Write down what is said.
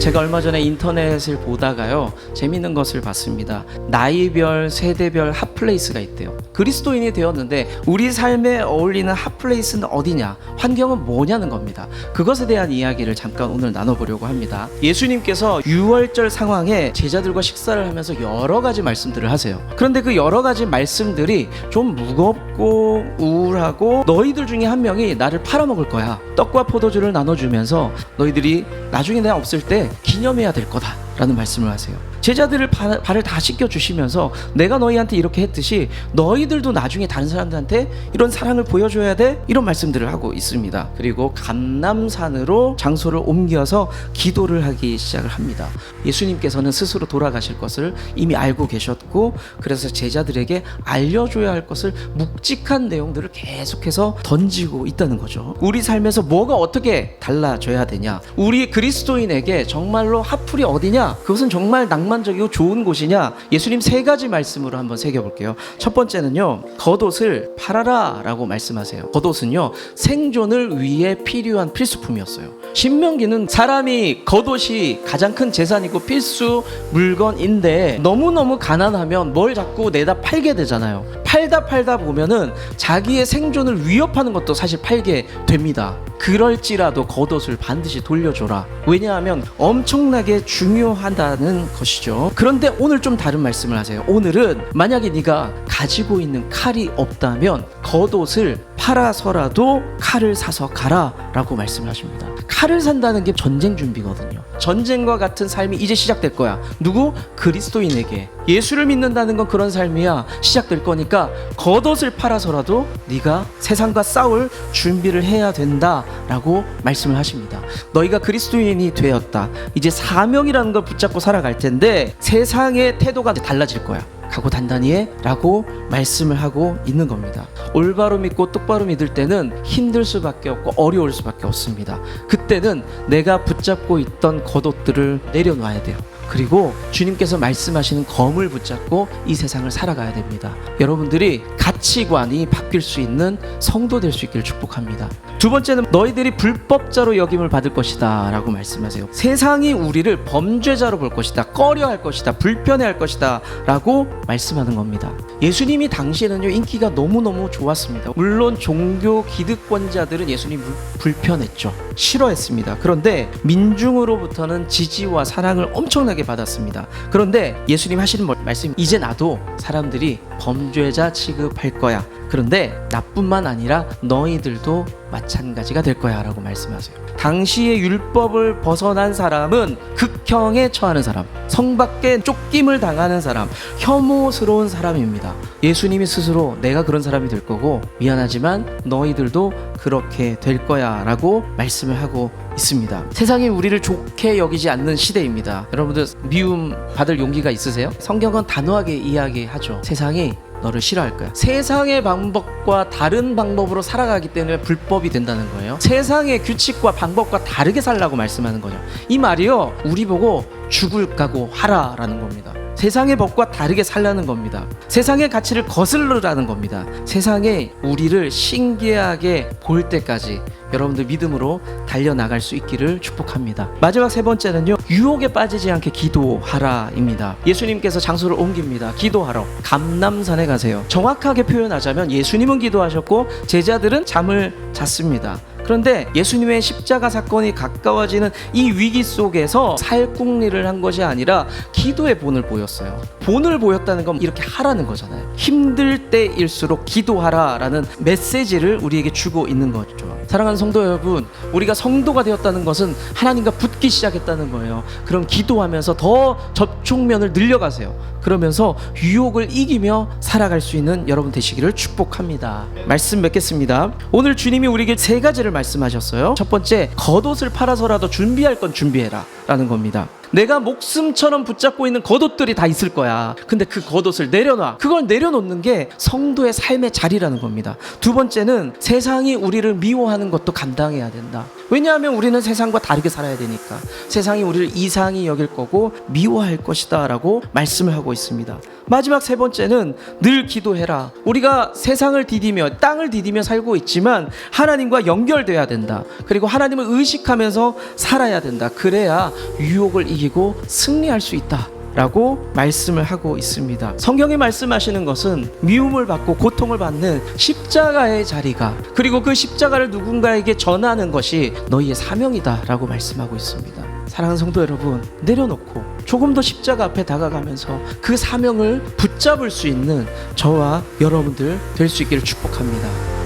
제가 얼마 전에 인터넷을 보다가요, 재밌는 것을 봤습니다. 나이별, 세대별 핫플레이스가 있대요. 그리스도인이 되었는데 우리 삶에 어울리는 핫플레이스는 어디냐, 환경은 뭐냐는 겁니다. 그것에 대한 이야기를 잠깐 오늘 나눠보려고 합니다. 예수님께서 유월절 상황에 제자들과 식사를 하면서 여러 가지 말씀들을 하세요. 그런데 그 여러 가지 말씀들이 좀 무겁고 우울하고, 너희들 중에 한 명이 나를 팔아먹을 거야. 떡과 포도주를 나눠주면서 너희들이 나중에 내가 없을 때 기념해야 될 거다 라는 말씀을 하세요. 제자들을 발을 다 씻겨주시면서 내가 너희한테 이렇게 했듯이 너희들도 나중에 다른 사람들한테 이런 사랑을 보여줘야 돼, 이런 말씀들을 하고 있습니다. 그리고 감람산으로 장소를 옮겨서 기도를 하기 시작을 합니다. 예수님께서는 스스로 돌아가실 것을 이미 알고 계셨고, 그래서 제자들에게 알려줘야 할 것을 묵직한 내용들을 계속해서 던지고 있다는 거죠. 우리 삶에서 뭐가 어떻게 달라져야 되냐, 우리 그리스도인에게 정말로 핫플이 어디냐, 그것은 정말 낭만적이고 좋은 곳이냐, 예수님 세 가지 말씀으로 한번 새겨볼게요. 첫 번째는요, 겉옷을 팔아라 라고 말씀하세요. 겉옷은요, 생존을 위해 필요한 필수품이었어요. 신명기는 사람이 겉옷이 가장 큰 재산이고 필수 물건인데, 너무너무 가난하면 뭘 자꾸 내다 팔게 되잖아요. 팔다 보면은 자기의 생존을 위협하는 것도 사실 팔게 됩니다. 그럴지라도 겉옷을 반드시 돌려줘라. 왜냐하면 엄청나게 중요하다는 것이죠. 그런데 오늘 좀 다른 말씀을 하세요. 오늘은 만약에 네가 가지고 있는 칼이 없다면 겉옷을 팔아서라도 칼을 사서 가라 라고 말씀을 하십니다. 칼을 산다는 게 전쟁 준비거든요. 전쟁과 같은 삶이 이제 시작될 거야. 누구? 그리스도인에게. 예수를 믿는다는 건 그런 삶이야. 시작될 거니까 겉옷을 팔아서라도 네가 세상과 싸울 준비를 해야 된다 라고 말씀을 하십니다. 너희가 그리스도인이 되었다. 이제 사명이라는 걸 붙잡고 살아갈 텐데 세상의 태도가 달라질 거야. 각오 단단히 해 라고 말씀을 하고 있는 겁니다. 올바로 믿고 똑바로 믿을 때는 힘들 수밖에 없고 어려울 수밖에 없습니다. 그때는 내가 붙잡고 있던 겉옷들을 내려놔야 돼요. 그리고 주님께서 말씀하시는 검을 붙잡고 이 세상을 살아가야 됩니다. 여러분들이 가치관이 바뀔 수 있는 성도 될 수 있기를 축복합니다. 두 번째는 너희들이 불법자로 여김을 받을 것이다 라고 말씀하세요. 세상이 우리를 범죄자로 볼 것이다, 꺼려할 것이다, 불편해할 것이다 라고 말씀하는 겁니다. 예수님이 당시에는요, 인기가 너무너무 좋았습니다. 물론 종교 기득권자들은 예수님 불편했죠. 싫어했습니다. 그런데 민중으로부터는 지지와 사랑을 엄청나게 받았습니다. 그런데 예수님 하시는 말씀, 이제 나도 사람들이 범죄자 취급할 거야. 그런데 나뿐만 아니라 너희들도 마찬가지가 될 거야 라고 말씀하세요. 당시의 율법을 벗어난 사람은 극형에 처하는 사람, 성 밖에 쫓김을 당하는 사람, 혐오스러운 사람입니다. 예수님이 스스로 내가 그런 사람이 될 거고 미안하지만 너희들도 그렇게 될 거야 라고 말씀을 하고 있습니다. 세상이 우리를 좋게 여기지 않는 시대입니다. 여러분들 미움 받을 용기가 있으세요? 성경은 단호하게 이야기하죠. 세상이 너를 싫어할 거야. 세상의 방법과 다른 방법으로 살아가기 때문에 불법이 된다는 거예요. 세상의 규칙과 방법과 다르게 살라고 말씀하는 거죠. 이 말이요, 우리 보고 죽을 각오 하라 라는 겁니다. 세상의 법과 다르게 살라는 겁니다. 세상의 가치를 거슬러라는 겁니다. 세상에 우리를 신기하게 볼 때까지 여러분들 믿음으로 달려나갈 수 있기를 축복합니다. 마지막 세 번째는요, 유혹에 빠지지 않게 기도하라입니다. 예수님께서 장소를 옮깁니다. 기도하러 감람산에 가세요. 정확하게 표현하자면 예수님은 기도하셨고 제자들은 잠을 잤습니다. 그런데 예수님의 십자가 사건이 가까워지는 이 위기 속에서 살궁리를 한 것이 아니라 기도의 본을 보였어요. 본을 보였다는 건 이렇게 하라는 거잖아요. 힘들 때일수록 기도하라라는 메시지를 우리에게 주고 있는 거죠. 사랑하는 성도 여러분, 우리가 성도가 되었다는 것은 하나님과 붙기 시작했다는 거예요. 그럼 기도하면서 더 접촉면을 늘려가세요. 그러면서 유혹을 이기며 살아갈 수 있는 여러분 되시기를 축복합니다. 말씀 맺겠습니다. 오늘 주님이 우리에게 세 가지를 말씀하셨어요. 첫 번째, 겉옷을 팔아서라도 준비할 건 준비해라 라는 겁니다. 내가 목숨처럼 붙잡고 있는 겉옷들이 다 있을 거야. 근데 그 겉옷을 내려놔. 그걸 내려놓는 게 성도의 삶의 자리라는 겁니다. 두 번째는 세상이 우리를 미워하는 것도 감당해야 된다. 왜냐하면 우리는 세상과 다르게 살아야 되니까. 세상이 우리를 이상히 여길 거고 미워할 것이다 라고 말씀을 하고 있습니다. 마지막 세 번째는 늘 기도해라. 우리가 세상을 디디며 땅을 디디며 살고 있지만 하나님과 연결돼야 된다. 그리고 하나님을 의식하면서 살아야 된다. 그래야 유혹을 이기고 승리할 수 있다 라고 말씀을 하고 있습니다. 성경이 말씀하시는 것은 미움을 받고 고통을 받는 십자가의 자리가, 그리고 그 십자가를 누군가에게 전하는 것이 너희의 사명이다 라고 말씀하고 있습니다. 사랑하는 성도 여러분, 내려놓고 조금 더 십자가 앞에 다가가면서 그 사명을 붙잡을 수 있는 저와 여러분들 될 수 있기를 축복합니다.